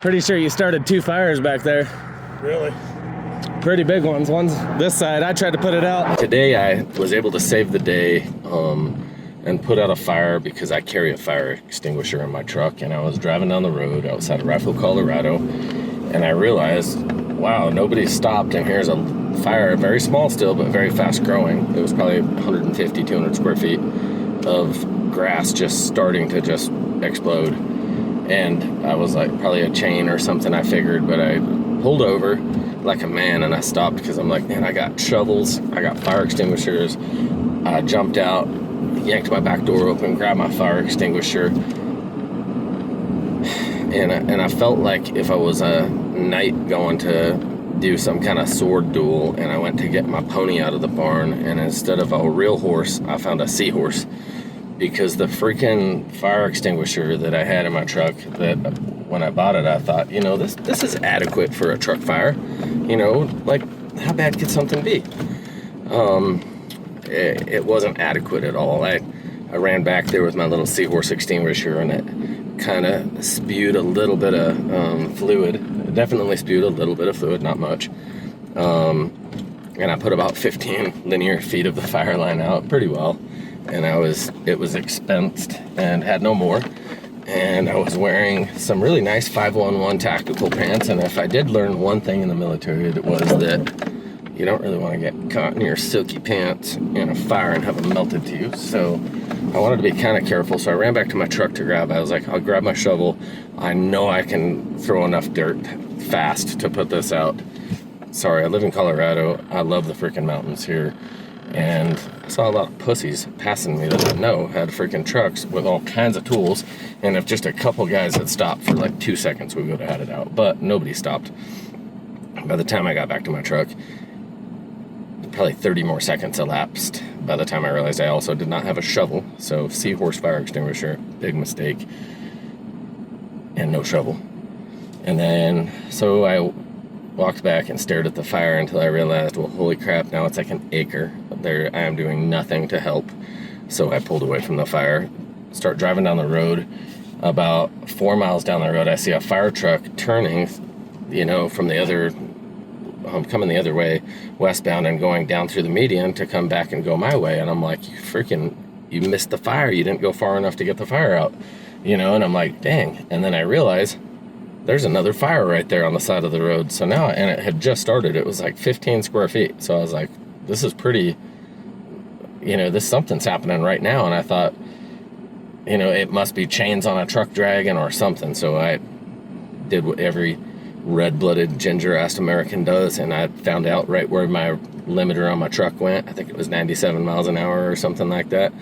Pretty sure you started 2 fires back there. Really? Pretty big ones. One's this side. I tried to put it out. Today I was able to save the day and put out a fire because I carry a fire extinguisher in my truck, and I was driving down the road outside of Rifle, Colorado, and I realized, wow, nobody stopped, and here's a fire, very small still, but very fast growing. It was probably 150, 200 square feet of grass just starting to just explode. And I was like, probably a chain or something, I figured, but I pulled over like a man and I stopped because I'm like, man, I got shovels, I got fire extinguishers. I jumped out, yanked my back door open, grabbed my fire extinguisher, and I felt like if I was a knight going to do some kind of sword duel, and I went to get my pony out of the barn, and instead of a real horse, I found a seahorse. Because the freaking fire extinguisher that I had in my truck, that when I bought it, I thought, you know, this is adequate for a truck fire. You know, like, how bad could something be? It wasn't adequate at all. I ran back there with my little seahorse extinguisher, and it kind of spewed a little bit of fluid. It definitely spewed a little bit of fluid, not much. And I put about 15 linear feet of the fire line out pretty well. And it was expensed and had no more. And I was wearing some really nice 511 tactical pants. And if I did learn one thing in the military, it was that you don't really want to get caught in your silky pants in a fire and have them melted to you. So I wanted to be kind of careful. So I ran back to my truck to grab. I was like, I'll grab my shovel. I know I can throw enough dirt fast to put this out. Sorry, I live in Colorado. I love the freaking mountains here. And I saw a lot of pussies passing me that I know had freaking trucks with all kinds of tools. And if just a couple guys had stopped for like 2 seconds, we would have had it out. But nobody stopped. By the time I got back to my truck, probably 30 more seconds elapsed by the time I realized I also did not have a shovel. So seahorse fire extinguisher, big mistake. And no shovel. And then, so I walked back and stared at the fire until I realized, well, holy crap, now it's like an acre. There, I am doing nothing to help. So I pulled away from the fire, start driving down the road. About 4 miles down the road, I see a fire truck turning, you know, from the other, coming the other way, westbound, and going down through the median to come back and go my way. And I'm like, you missed the fire. You didn't go far enough to get the fire out, you know? And I'm like, dang. And then I realized, there's another fire right there on the side of the road. So now, and it had just started, it was like 15 square feet. So I was like, this is pretty, you know, something's happening right now. And I thought, you know, it must be chains on a truck dragging or something. So I did what every red-blooded ginger-assed American does, and I found out right where my limiter on my truck went. I think it was 97 miles an hour or something like that.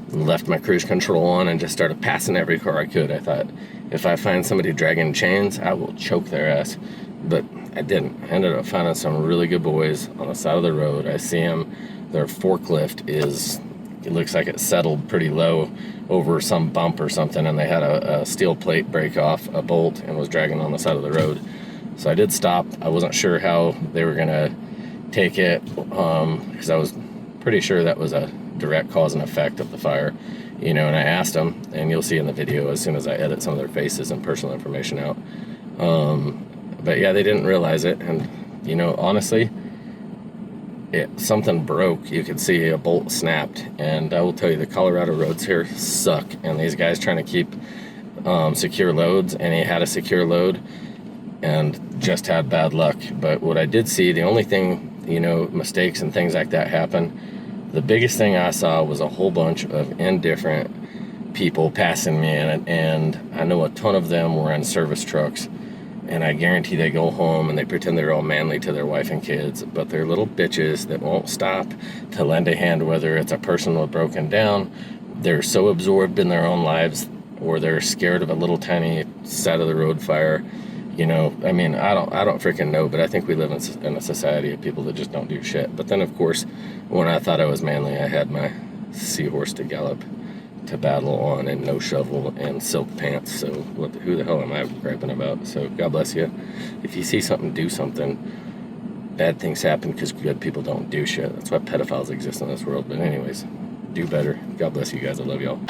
Left my cruise control on and just started passing every car I could. I thought, if I find somebody dragging chains, I will choke their ass. But I didn't. I ended up finding some really good boys on the side of the road. I see them. Their forklift it looks like it settled pretty low over some bump or something, and they had a steel plate break off a bolt and was dragging on the side of the road. So I did stop. I wasn't sure how they were gonna take it, because I was pretty sure that was a direct cause and effect of the fire, you know. And I asked them, and you'll see in the video as soon as I edit some of their faces and personal information out. But yeah, they didn't realize it, and you know, honestly, something broke. You could see a bolt snapped, and I will tell you, the Colorado roads here suck. And these guys trying to keep secure loads, and he had a secure load and just had bad luck. But what I did see, the only thing, you know, mistakes and things like that happen. The biggest thing I saw was a whole bunch of indifferent people passing me, and I know a ton of them were in service trucks, and I guarantee they go home and they pretend they're all manly to their wife and kids, but they're little bitches that won't stop to lend a hand, whether it's a person with broken down, they're so absorbed in their own lives, or they're scared of a little tiny side of the road fire. You know, I mean, I don't freaking know, but I think we live in a society of people that just don't do shit. But then, of course, when I thought I was manly, I had my seahorse to gallop to battle on, and no shovel, and silk pants. So who the hell am I griping about? So God bless you. If you see something, do something. Bad things happen because good people don't do shit. That's why pedophiles exist in this world. But anyways, do better. God bless you guys. I love y'all.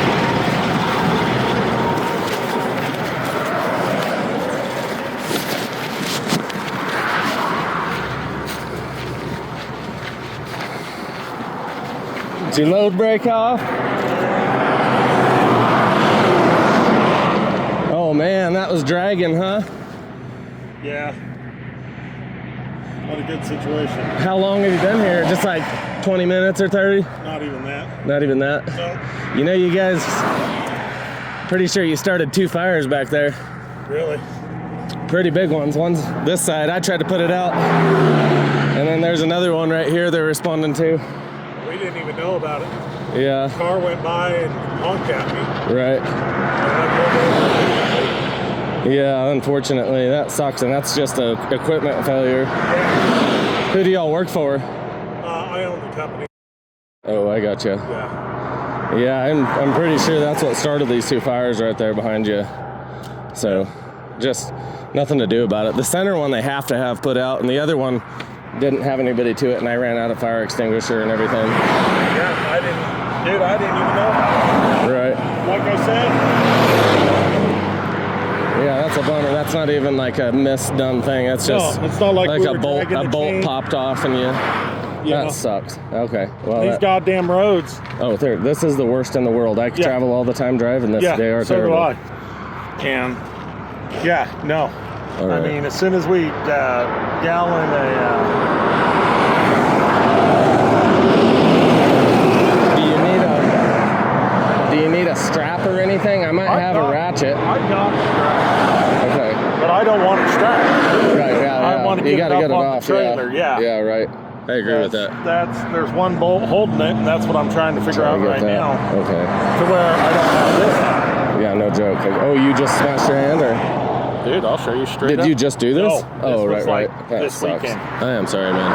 your load break off? Oh man, that was dragging, huh? Yeah. Not a good situation. How long have you been here? Just like 20 minutes or 30? Not even that. Not even that? No. You know, you guys, pretty sure you started 2 fires back there. Really? Pretty big ones. One's this side. I tried to put it out. And then there's another one right here they're responding to. We didn't even know about it. Yeah. The car went by and honked at me. Right. And I pulled over. Yeah, unfortunately, that sucks, and that's just a equipment failure. Yeah. Who do y'all work for? I own the company. Oh, I gotcha. Yeah. Yeah, I'm pretty sure that's what started these 2 fires right there behind you. So, just nothing to do about it. The center one they have to have put out, and the other one didn't have anybody to it, and I ran out of fire extinguisher and everything. Yeah, I didn't even know about it. Right. Like I said. Yeah, that's a bummer. That's not even like a misdone thing. It's just No, it's not like we a were dragging the bolt chain. popped off and you. Yeah. That sucks. Okay. Well, These goddamn roads. oh, this is the worst in the world. I Yeah. travel all the time driving this. Yeah, They are so terrible. do I. And yeah, no. All right. I mean, as soon as we gallon Do you need a strap or anything? I might have a ratchet. I got it strapped, Okay. but I don't want it strapped. Right. Yeah. I want to You get gotta it get up it on off. the trailer. Yeah. Yeah. Right. I agree with that. There's one bolt holding it, and that's what I'm trying to figure out right now. Okay. To where I don't have this. Yeah. No joke. Oh, you just smashed your hand, or? Dude, I'll show you straight Did up. you just do this? No, Oh, this was right. like That this sucks. weekend. I am sorry, man.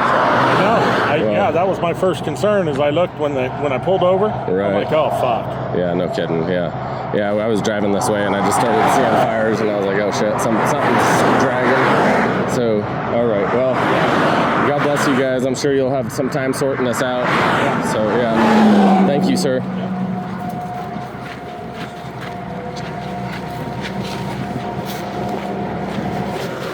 No, yeah, that was my first concern. Is I looked when I pulled over. Right. I'm like, oh fuck. Yeah, no kidding. Yeah. I was driving this way and I just started seeing fires and I was like, oh shit, something's dragging. So, all right. Well, God bless you guys. I'm sure you'll have some time sorting this out. So, yeah. Thank you, sir.